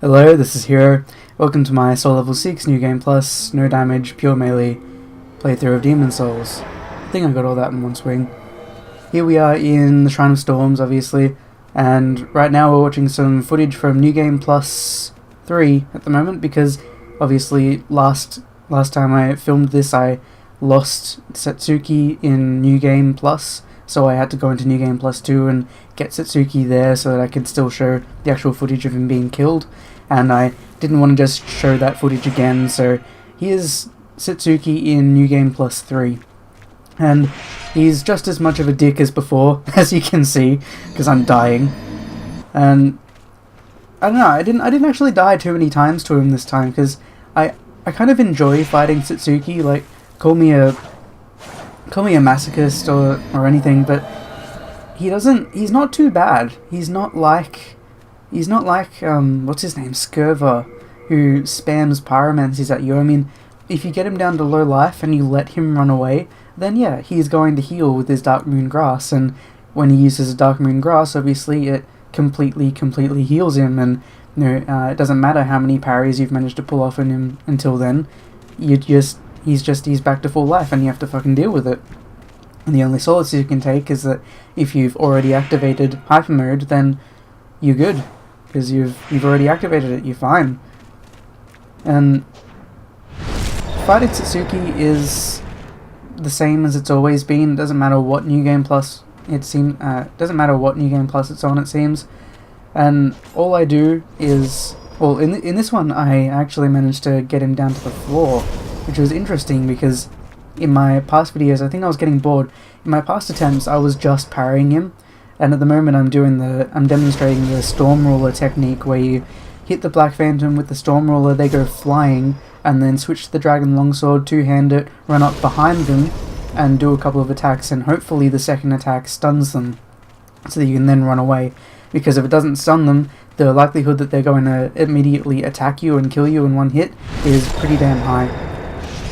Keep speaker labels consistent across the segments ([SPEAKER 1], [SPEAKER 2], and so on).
[SPEAKER 1] Hello, this is Hero. Welcome to my SL6 New Game Plus, no damage, pure melee playthrough of Demon Souls. I think I got all that in one swing. Here we are in the Shrine of Storms, obviously, and right now we're watching some footage from New Game Plus 3 at the moment, because obviously last time I filmed this I lost Satsuki in New Game Plus, so I had to go into New Game Plus 2 and get Satsuki there so that I could still show the actual footage of him being killed, and I didn't want to just show that footage again, so here's Satsuki in New Game Plus 3. And he's just as much of a dick as before, as you can see, because I'm dying. And I don't know, I didn't actually die too many times to him this time, because I kind of enjoy fighting Satsuki. Like, call me a masochist or anything, but he's not too bad. He's not like what's his name, Scurver, who spams pyromancies at you. I mean, if you get him down to low life and you let him run away, then yeah, he's going to heal with his Dark Moon Grass, and when he uses Dark Moon Grass, obviously it completely heals him, and it doesn't matter how many parries you've managed to pull off on him until then, he's back to full life and you have to fucking deal with it. And the only solace you can take is that if you've already activated Hyper Mode, then you're good, because you've already activated it, you're fine. And fighting Satsuki is the same as it's always been. It doesn't matter what New Game Plus it's on, it seems. And all I do is, well, in this one I actually managed to get him down to the floor, which was interesting because in my past videos I think I was getting bored. In my past attempts I was just parrying him, and at the moment I'm demonstrating the Storm Ruler technique, where you hit the Black Phantom with the Storm Ruler, they go flying, and then switch to the Dragon Longsword, two-hand it, run up behind them, and do a couple of attacks, and hopefully the second attack stuns them, so that you can then run away. Because if it doesn't stun them, the likelihood that they're going to immediately attack you and kill you in one hit is pretty damn high.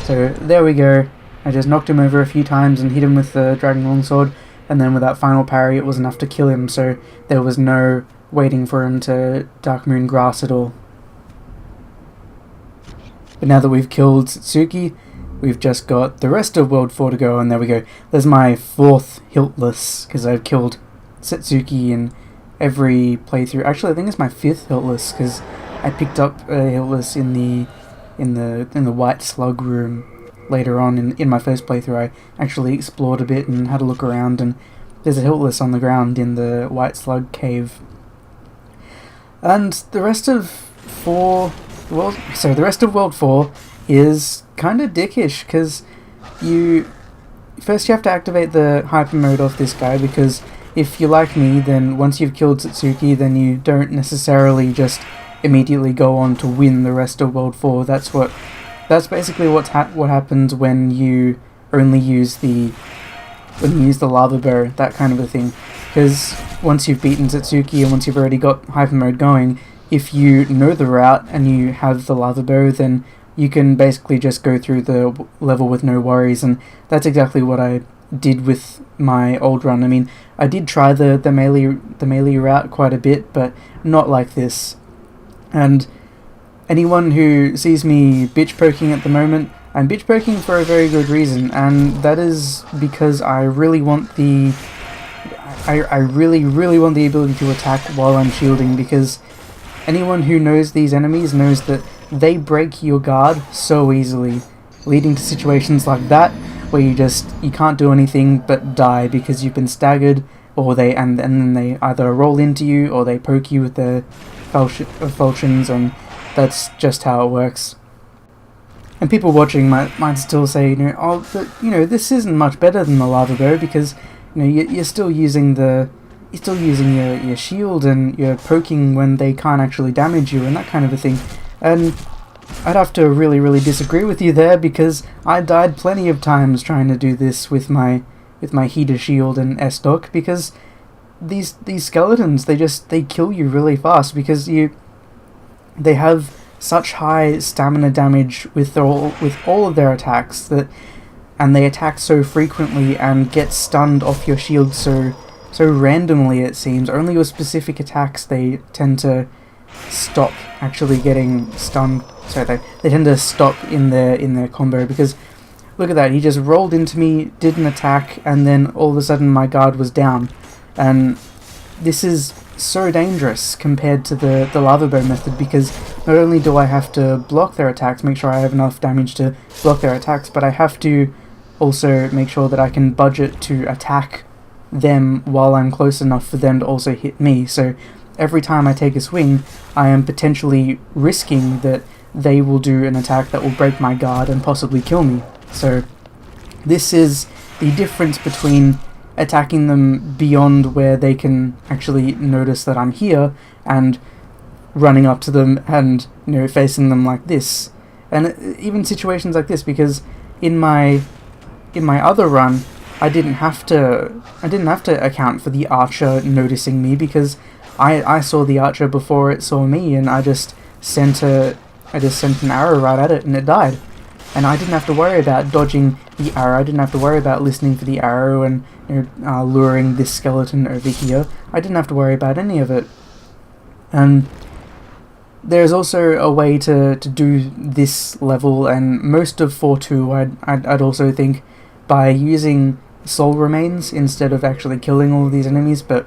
[SPEAKER 1] So there we go. I just knocked him over a few times and hit him with the Dragon Longsword, and then with that final parry it was enough to kill him, so there was no waiting for him to Dark Moon Grass at all. But now that we've killed Satsuki, we've just got the rest of World 4 to go, and there we go. There's my 4th Hiltless, because I've killed Satsuki in every playthrough. Actually, I think it's my 5th Hiltless, because I picked up a Hiltless in the White Slug room later on in my first playthrough. I actually explored a bit and had a look around, and there's a Hiltless on the ground in the White Slug cave. And the rest of World 4 is kind of dickish, because you have to activate the Hyper Mode off this guy, because if you're like me, then once you've killed Satsuki, then you don't necessarily just immediately go on to win the rest of World 4. That's basically what happens when you only use the lava bow, that kind of a thing. Because once you've beaten Satsuki and once you've already got Hyper Mode going, if you know the route and you have the lava bow, then you can basically just go through the level with no worries, and that's exactly what I did with my old run. I mean, I did try the melee route quite a bit, but not like this. And anyone who sees me bitch poking at the moment, I'm bitch poking for a very good reason, and that is because I really want the ability to attack while I'm shielding, because anyone who knows these enemies knows that they break your guard so easily, leading to situations like that where you can't do anything but die because you've been staggered, or then they either roll into you or they poke you with their falchions, and that's just how it works. And people watching might still say, this isn't much better than the lava bow, because you're still using your shield and you're poking when they can't actually damage you and that kind of a thing. And I'd have to really disagree with you there, because I died plenty of times trying to do this with my heater shield and S-Dock, because these skeletons, they kill you really fast, because they have such high stamina damage with all of their attacks, and they attack so frequently and get stunned off your shield so randomly, it seems. Only with specific attacks they tend to stop actually getting stunned. So they tend to stop in their combo, because look at that, he just rolled into me, did an attack, and then all of a sudden my guard was down. And this is so dangerous compared to the lava bow method, because not only do I have to block their attacks, make sure I have enough damage to block their attacks, but I have to also make sure that I can budget to attack them while I'm close enough for them to also hit me. So every time I take a swing, I am potentially risking that they will do an attack that will break my guard and possibly kill me. So this is the difference between attacking them beyond where they can actually notice that I'm here, and running up to them and, you know, facing them like this. And even situations like this, because in my other run, I didn't have to account for the archer noticing me, because I saw the archer before it saw me, and I just sent an arrow right at it and it died. And I didn't have to worry about dodging the arrow, I didn't have to worry about listening for the arrow and, you know, luring this skeleton over here. I didn't have to worry about any of it. And there's also a way to do this level, and most of 4.2 I'd also think, by using soul remains instead of actually killing all of these enemies. But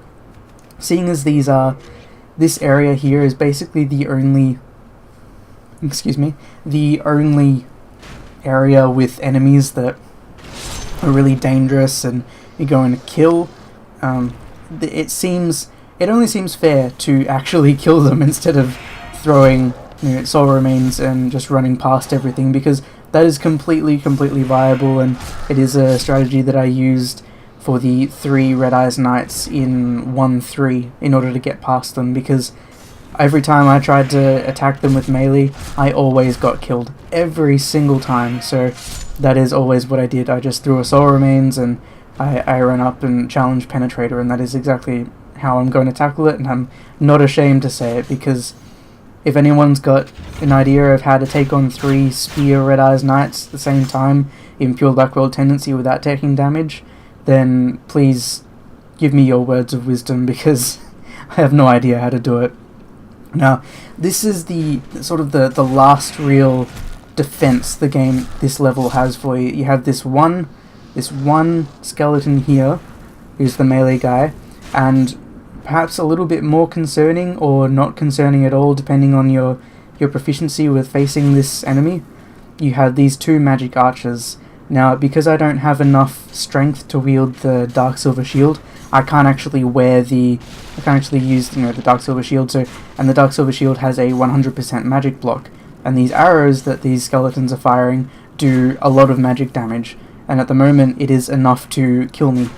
[SPEAKER 1] seeing as this area here is basically the only area with enemies that are really dangerous and you're going to kill, it only seems fair to actually kill them instead of throwing, you know, soul remains and just running past everything, because that is completely viable, and it is a strategy that I used for the 3 Red Eyes Knights in 1.3 in order to get past them, because every time I tried to attack them with melee, I always got killed. Every single time. So that is always what I did. I just threw a soul remains and I ran up and challenged Penetrator, and that is exactly how I'm going to tackle it, and I'm not ashamed to say it, because if anyone's got an idea of how to take on 3 Spear Red Eyes Knights at the same time in pure Black World Tendency without taking damage, then please give me your words of wisdom, because I have no idea how to do it. Now, this is the sort of the last real defense this level has for you. You have this one skeleton here, who's the melee guy, and perhaps a little bit more concerning or not concerning at all, depending on your proficiency with facing this enemy, you have these 2 magic archers. Now, because I don't have enough strength to wield the Dark Silver Shield, I can't actually use the Dark Silver Shield, and the Dark Silver Shield has a 100% magic block, and these arrows that these skeletons are firing do a lot of magic damage, and at the moment it is enough to kill me.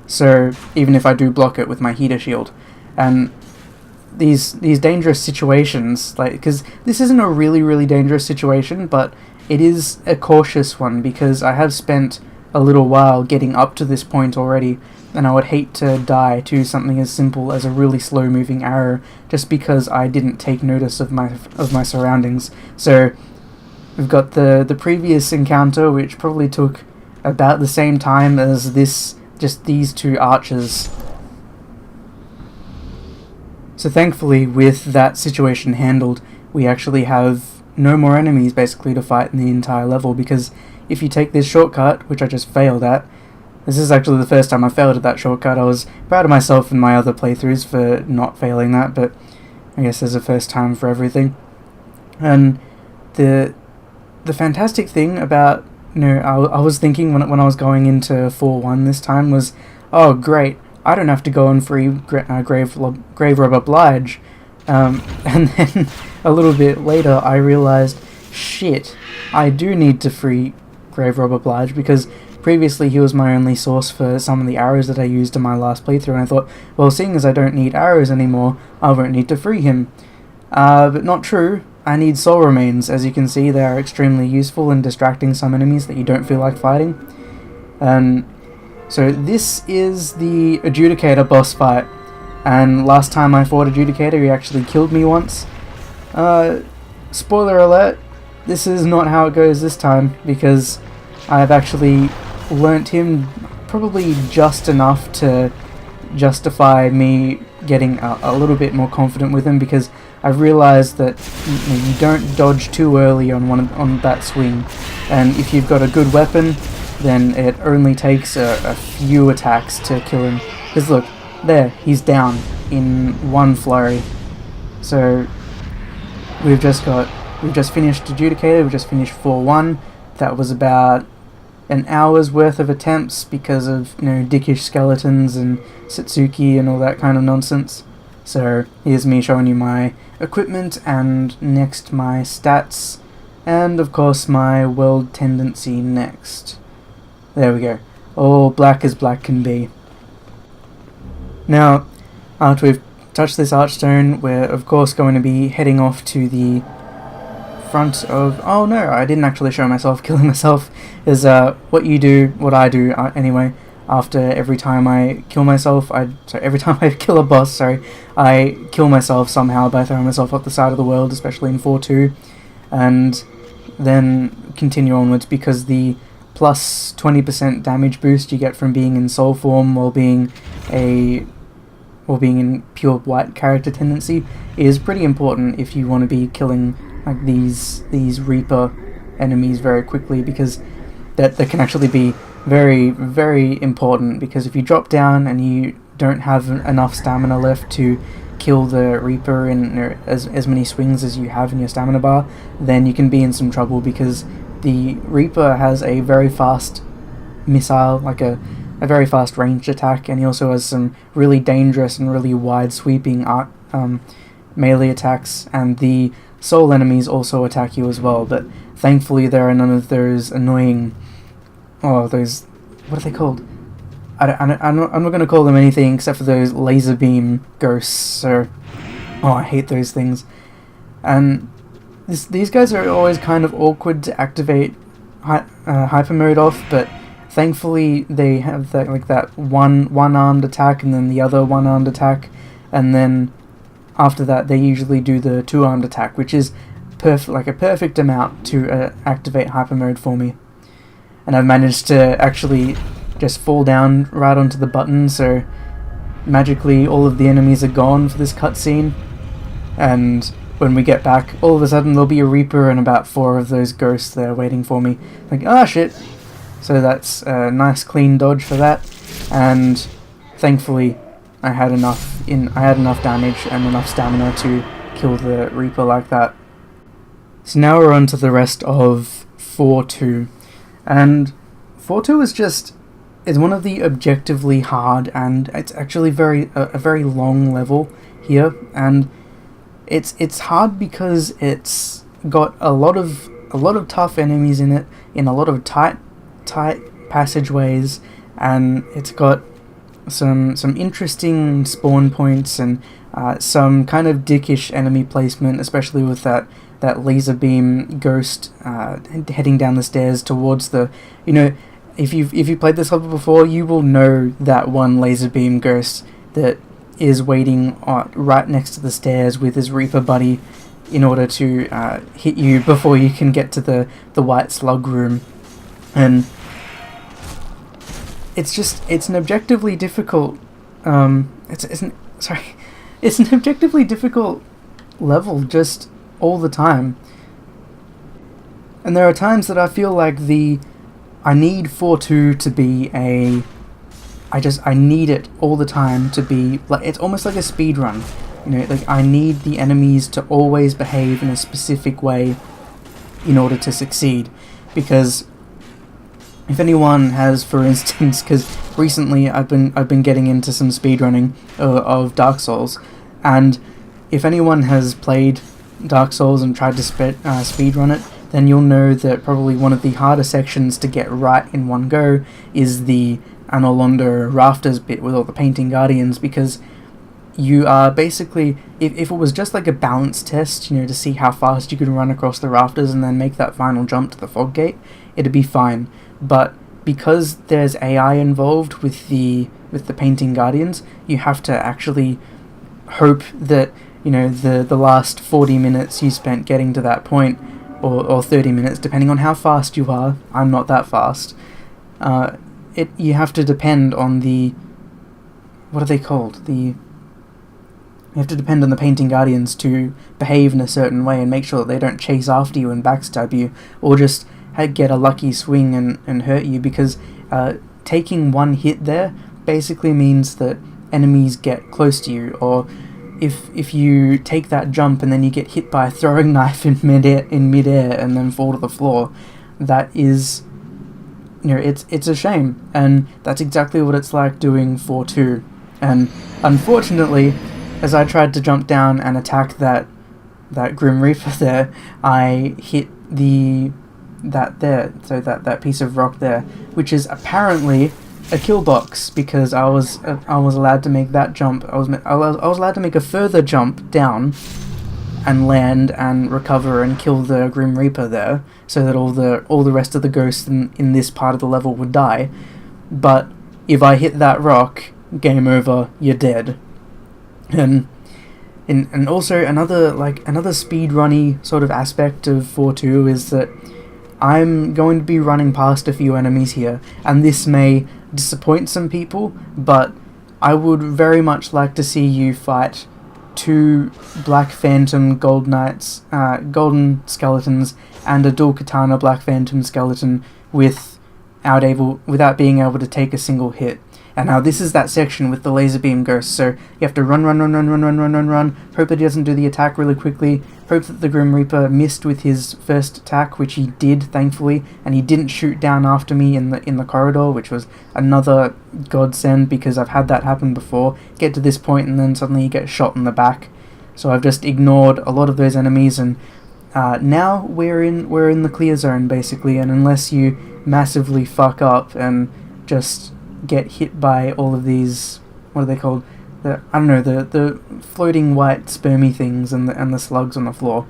[SPEAKER 1] So even if I do block it with my heater shield, and these dangerous situations, like, because this isn't a really dangerous situation, but it is a cautious one, because I have spent a little while getting up to this point already, and I would hate to die to something as simple as a really slow moving arrow just because I didn't take notice of my surroundings. So we've got the previous encounter, which probably took about the same time as this, just these 2 archers. So thankfully, with that situation handled, we actually have no more enemies basically to fight in the entire level, because if you take this shortcut, which I just failed at, this is actually the first time I failed at that shortcut. I was proud of myself in my other playthroughs for not failing that, but I guess there's a first time for everything. And the fantastic thing about, you know, I was thinking when I was going into 4.1 this time was, oh great, I don't have to go and free Grave Robber Blige. And then a little bit later I realized, shit, I do need to free Grave Robber Blige, because previously he was my only source for some of the arrows that I used in my last playthrough, and I thought, well, seeing as I don't need arrows anymore, I won't need to free him. But not true. I need soul remains. As you can see, they are extremely useful in distracting some enemies that you don't feel like fighting. So this is the Adjudicator boss fight, and last time I fought Adjudicator, he actually killed me once. Spoiler alert, this is not how it goes this time, because I've actually learnt him probably just enough to justify me getting a little bit more confident with them, because I've realized that you don't dodge too early on that swing, and if you've got a good weapon, then it only takes a few attacks to kill him. Because look, there, he's down in one flurry. So we've just finished Adjudicated, we've just finished 4-1. That was about an hour's worth of attempts because of, dickish skeletons and Satsuki and all that kind of nonsense. So here's me showing you my equipment, and next my stats, and of course my world tendency next. There we go. All black as black can be. Now, after we've touched this archstone, we're of course going to be heading off to the front of... Oh no, I didn't actually show myself killing myself. Is what I do anyway. After every time I kill myself, every time I kill a boss, I kill myself somehow by throwing myself off the side of the world, especially in 4-2, and then continue onwards, because the plus 20% damage boost you get from being in soul form while being in pure white character tendency is pretty important if you want to be killing like these Reaper enemies very quickly, because that can actually be very, very important, because if you drop down and you don't have enough stamina left to kill the Reaper in as many swings as you have in your stamina bar, then you can be in some trouble, because the Reaper has a very fast missile, like a very fast ranged attack, and he also has some really dangerous and really wide sweeping melee attacks, and the soul enemies also attack you as well, but thankfully there are none of those annoying... those... what are they called? I'm not going to call them anything except for those laser beam ghosts, so... I hate those things. And these guys are always kind of awkward to activate hyper mode off, but thankfulully they have that one-armed attack and then the other one-armed attack, and then after that they usually do the two-armed attack, which is a perfect amount to activate hyper mode for me. And I've managed to actually just fall down right onto the button, so magically all of the enemies are gone for this cutscene, and when we get back, all of a sudden there'll be a Reaper and about 4 of those ghosts there waiting for me. Shit! So that's a nice clean dodge for that, and thankfully I had enough damage and enough stamina to kill the Reaper like that. So now we're on to the rest of 4-2, and 4-2 is one of the objectively hard, and it's actually a very long level here, and it's hard because it's got a lot of tough enemies in it, in a lot of tight passageways, and it's got some interesting spawn points and some kind of dickish enemy placement, especially with that laser beam ghost heading down the stairs towards the... if you played this level before, you will know that one laser beam ghost that is waiting right next to the stairs with his Reaper buddy in order to hit you before you can get to the white slug room. And it's an objectively difficult it's an objectively difficult level just all the time. And there are times that I feel like I need 4-2 to be I need it all the time to be like, it's almost like a speed run. I need the enemies to always behave in a specific way in order to succeed, because if anyone has, for instance, because recently I've been getting into some speedrunning of Dark Souls, and if anyone has played Dark Souls and tried to speedrun it, then you'll know that probably one of the harder sections to get right in one go is the Anolondo Rafters bit with all the painting guardians, because you are basically, if it was just like a balance test, to see how fast you could run across the rafters and then make that final jump to the fog gate, it'd be fine. But because there's AI involved with the painting guardians, you have to actually hope that the last 40 minutes you spent getting to that point, or 30 minutes depending on how fast you are. I'm not that fast. You have to depend on the... what are they called? You have to depend on the Painting Guardians to behave in a certain way and make sure that they don't chase after you and backstab you, or just get a lucky swing and hurt you, because taking one hit there basically means that enemies get close to you, or if you take that jump and then you get hit by a throwing knife in midair and then fall to the floor, that is, it's a shame, and that's exactly what it's like doing 4-2. And unfortunately, as I tried to jump down and attack that Grim Reaper there, I hit that piece of rock there, which is apparently a kill box, because I was allowed to make that jump. I was allowed to make a further jump down and land and recover and kill the Grim Reaper there, so that all the rest of the ghosts in this part of the level would die. But if I hit that rock, game over, you're dead. And also another speedrunny sort of aspect of 4-2 is that I'm going to be running past a few enemies here, and this may disappoint some people, but I would very much like to see you fight 2 Black Phantom golden skeletons and a dual katana Black Phantom skeleton without being able to take a single hit. And now this is that section with the laser beam ghost, so you have to run, hope that he doesn't do the attack really quickly, hope that the Grim Reaper missed with his first attack, which he did, thankfully, and he didn't shoot down after me in the corridor, which was another godsend, because I've had that happen before. Get to this point and then suddenly you get shot in the back. So I've just ignored a lot of those enemies, and now we're in the clear zone, basically, and unless you massively fuck up and just get hit by all of these, what are they called? The floating white spermy things and the slugs on the floor.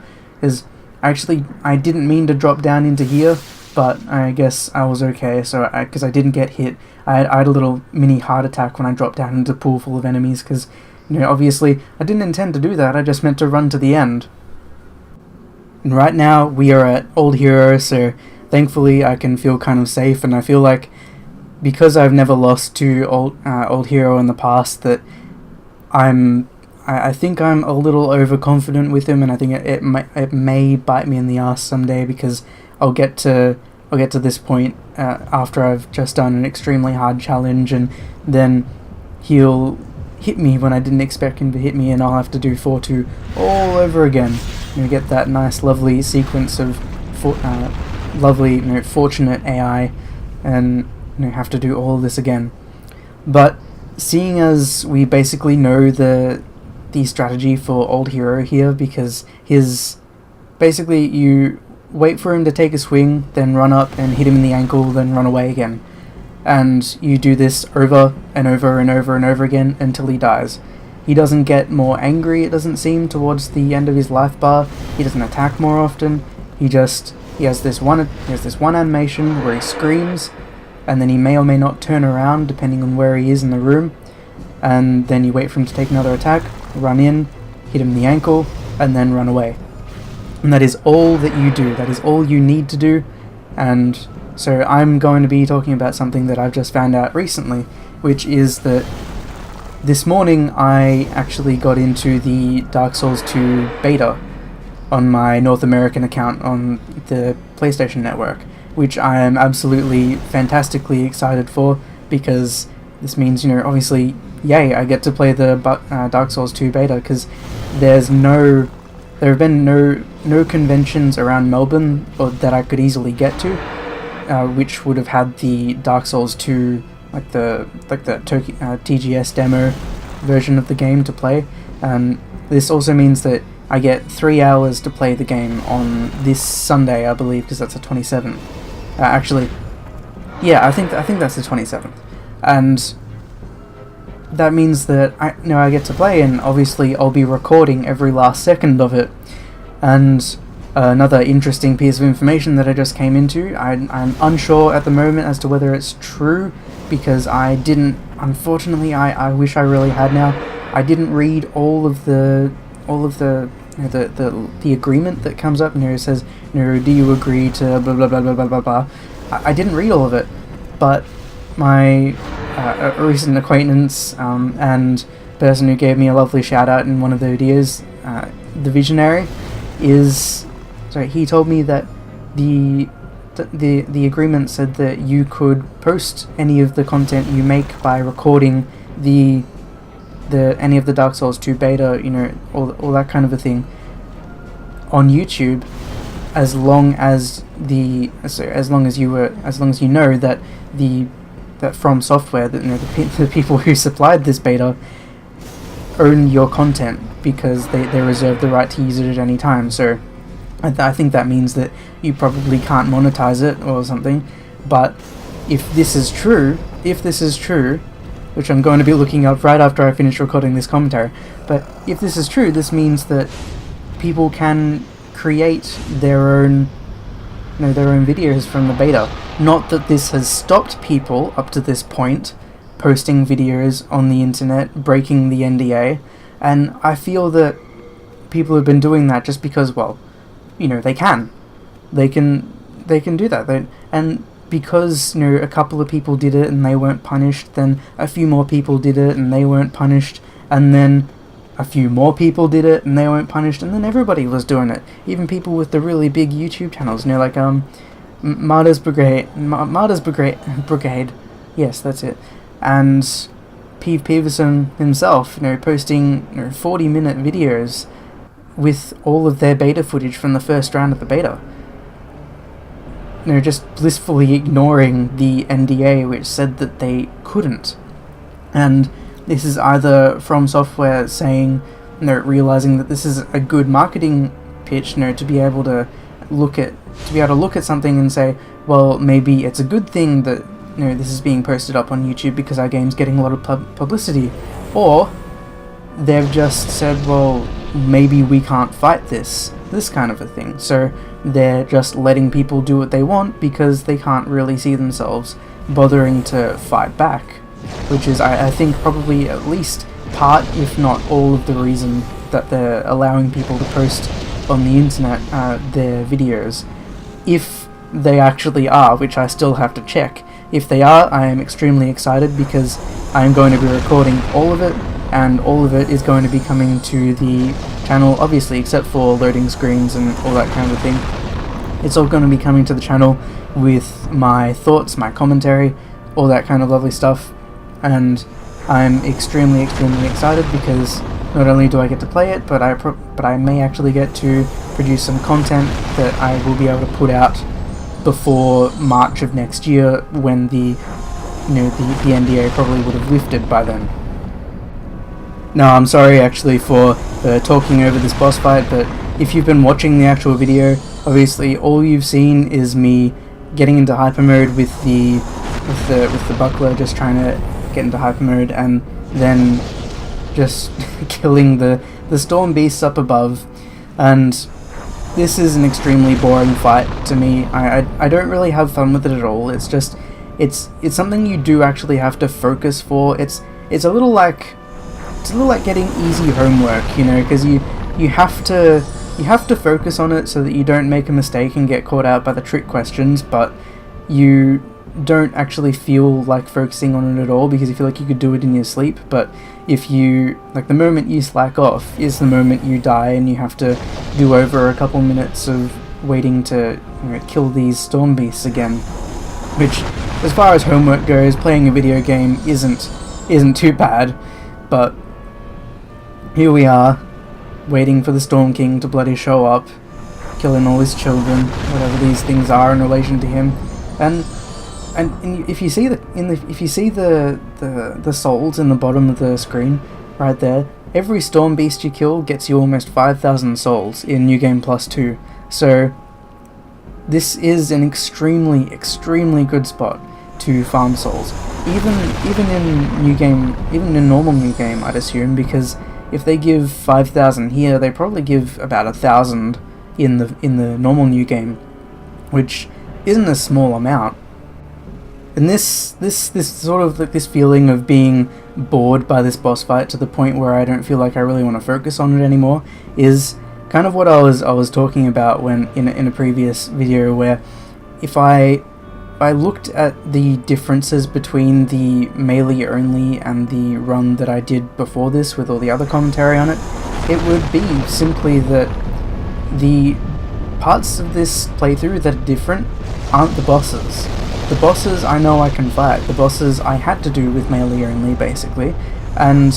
[SPEAKER 1] I didn't mean to drop down into here, but I guess I was okay. So because I didn't get hit, I had a little mini heart attack when I dropped down into a pool full of enemies, because obviously I didn't intend to do that. I just meant to run to the end. And right now we are at Old Hero, so thankfully I can feel kind of safe, and I feel like, because I've never lost to Old Hero in the past, that I think I'm a little overconfident with him, and I think it may bite me in the ass someday, because I'll get to this point after I've just done an extremely hard challenge, and then he'll hit me when I didn't expect him to hit me, and I'll have to do 4-2 all over again. Get that nice lovely sequence of fortunate AI, and have to do all this again. But seeing as we basically know the strategy for Old Hero here, because basically you wait for him to take a swing, then run up and hit him in the ankle, then run away again, and you do this over and over and over and over again until he dies. He doesn't get more angry, it doesn't seem, towards the end of his life bar. He doesn't attack more often. He has this one animation where he screams, and then he may or may not turn around depending on where he is in the room, and then you wait for him to take another attack, run in, hit him in the ankle, and then run away. And that is all that you do, that is all you need to do. And so I'm going to be talking about something that I've just found out recently, which is that this morning I actually got into the Dark Souls 2 beta on my North American account on the PlayStation Network, which I am absolutely fantastically excited for, because this means, obviously, yay, I get to play the Dark Souls 2 beta, because there have been no conventions around Melbourne that I could easily get to, which would have had the Dark Souls 2, like the TGS demo version of the game to play. And this also means that I get 3 hours to play the game on this Sunday, I believe, because that's the 27th. Actually, yeah, I think that's the 27th, and that means that I get to play, and obviously I'll be recording every last second of it. And another interesting piece of information that I just came into, I'm unsure at the moment as to whether it's true, because I didn't. Unfortunately, I wish I really had now. I didn't read all of the the agreement that comes up, and it says, do you agree to blah blah blah blah blah blah blah. I didn't read all of it, but my a recent acquaintance and person who gave me a lovely shout out in one of the videos, the Visionary, he told me that the agreement said that you could post any of the content you make by recording any of the Dark Souls 2 beta, all that kind of a thing, on YouTube, as long as you know that that From Software, that the people who supplied this beta own your content, because they reserve the right to use it at any time. So I think that means that you probably can't monetize it or something. But if this is true, which I'm going to be looking up right after I finish recording this commentary, but if this is true, this means that people can create their own videos from the beta. Not that this has stopped people up to this point posting videos on the internet, breaking the NDA, and I feel that people have been doing that just because, well, they can do that, and because a couple of people did it and they weren't punished, then a few more people did it and they weren't punished, and then a few more people did it and they weren't punished, and then everybody was doing it, even people with the really big YouTube channels, like Martyr's Brigade, yes, that's it, and Peverson himself, posting 40-minute videos with all of their beta footage from the first round of the beta. Just blissfully ignoring the NDA, which said that they couldn't. And this is either From Software saying, realizing that this is a good marketing pitch, to be able to look at something and say, well, maybe it's a good thing that this is being posted up on YouTube because our game's getting a lot of publicity, or they've just said, well, maybe we can't fight this kind of a thing. So they're just letting people do what they want because they can't really see themselves bothering to fight back, which is, I think, probably at least part, if not all, of the reason that they're allowing people to post on the internet their videos. If they actually are, which I still have to check. If they are, I am extremely excited because I am going to be recording all of it, and all of it is going to be coming to the channel, obviously, except for loading screens and all that kind of thing. It's all going to be coming to the channel with my thoughts, my commentary, all that kind of lovely stuff, and I'm extremely excited because not only do I get to play it, but I may actually get to produce some content that I will be able to put out before March of next year, when the NDA probably would have lifted by then. Now, I'm sorry actually for talking over this boss fight, but if you've been watching the actual video, obviously all you've seen is me getting into hyper mode with the buckler, just trying to get into hyper mode, and then just killing the storm beasts up above. And this is an extremely boring fight to me. I don't really have fun with it at all. It's just it's something you do actually have to focus for. It's a little like getting easy homework, because you have to focus on it so that you don't make a mistake and get caught out by the trick questions, but you don't actually feel like focusing on it at all because you feel like you could do it in your sleep. But if you, the moment you slack off is the moment you die, and you have to do over a couple minutes of waiting to kill these storm beasts again, which, as far as homework goes, playing a video game isn't too bad. But here we are, waiting for the Storm King to bloody show up, killing all his children, whatever these things are in relation to him, and if you see the souls in the bottom of the screen right there, every storm beast you kill gets you almost 5,000 souls in New Game Plus 2. So this is an extremely good spot to farm souls, even in normal New Game, I'd assume, because if they give 5,000 here, they probably give about 1,000 in the normal New Game, which isn't a small amount. And this sort of this feeling of being bored by this boss fight to the point where I don't feel like I really want to focus on it anymore is kind of what I was talking about when in a previous video, where if I I looked at the differences between the melee only and the run that I did before this with all the other commentary on it, it would be simply that the parts of this playthrough that are different aren't the bosses. The bosses I know I can fight. The bosses I had to do with melee only, basically. And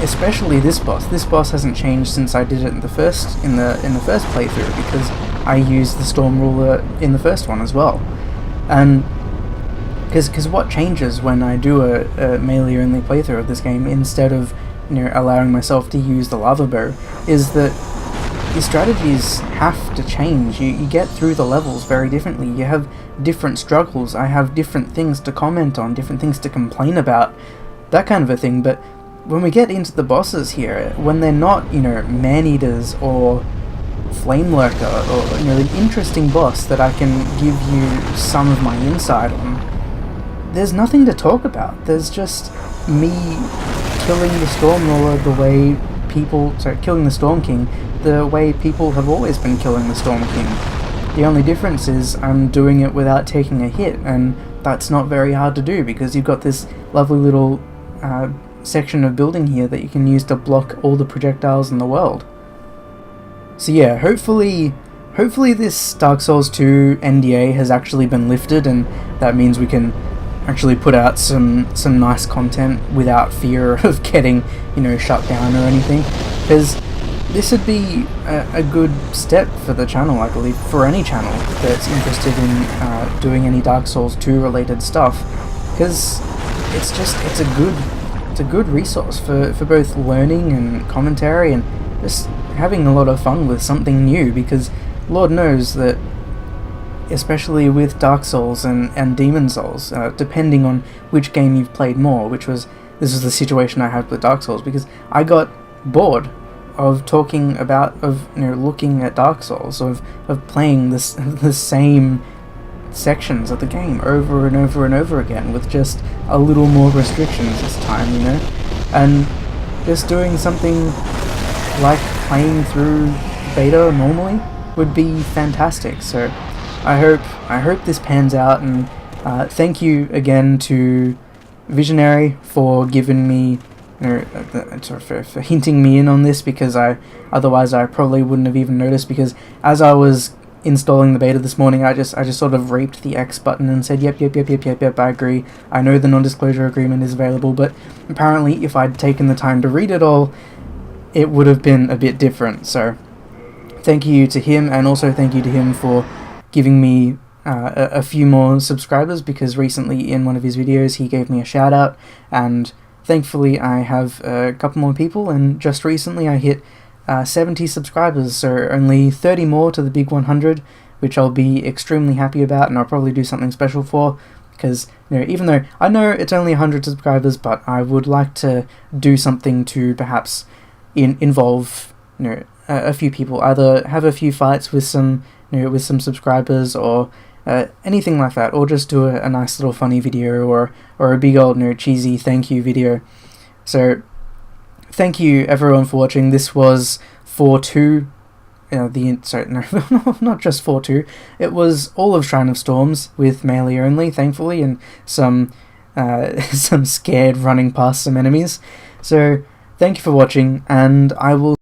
[SPEAKER 1] especially this boss. This boss hasn't changed since I did it in the first playthrough, because I used the Storm Ruler in the first one as well. And because what changes when I do a melee only playthrough of this game instead of allowing myself to use the lava bow is that your strategies have to change. You get through the levels very differently. You have different struggles. I have different things to comment on, different things to complain about, that kind of a thing. But when we get into the bosses here, when they're not, man-eaters or flame lurker or an interesting boss that I can give you some of my insight on, there's nothing to talk about. There's just me killing the Storm Ruler killing the Storm King the way people have always been killing the Storm King. The only difference is I'm doing it without taking a hit, and that's not very hard to do because you've got this lovely little section of building here that you can use to block all the projectiles in the world. So yeah, hopefully this Dark Souls 2 NDA has actually been lifted, and that means we can actually put out some nice content without fear of getting, shut down or anything. Because this would be a good step for the channel, I believe, for any channel that's interested in doing any Dark Souls 2 related stuff, because it's a good resource for both learning and commentary and just having a lot of fun with something new, because Lord knows that, especially with Dark Souls and Demon Souls, depending on which game you've played more, this was the situation I had with Dark Souls, because I got bored of talking about, looking at Dark Souls, of playing the same sections of the game over and over and over again with just a little more restrictions this time, and just doing something like playing through beta normally would be fantastic. So I hope this pans out, and thank you again to Visionary for giving me, for hinting me in on this, because otherwise I probably wouldn't have even noticed, because as I was installing the beta this morning, I just sort of raped the X button and said yep, I agree, I know the non-disclosure agreement is available, but apparently if I'd taken the time to read it all, it would have been a bit different. So thank you to him, and also thank you to him for giving me a few more subscribers, because recently in one of his videos he gave me a shout out, and thankfully I have a couple more people, and just recently I hit 70 subscribers, so only 30 more to the big 100, which I'll be extremely happy about, and I'll probably do something special for, because even though I know it's only 100 subscribers, but I would like to do something to perhaps involve a few people, either have a few fights with some subscribers, or anything like that, or just do a nice little funny video, or a big old cheesy thank you video. So thank you everyone for watching. This was 4-2, not just 4-2, it was all of Shrine of Storms with melee only, thankfully, and some scared running past some enemies. So thank you for watching, and I will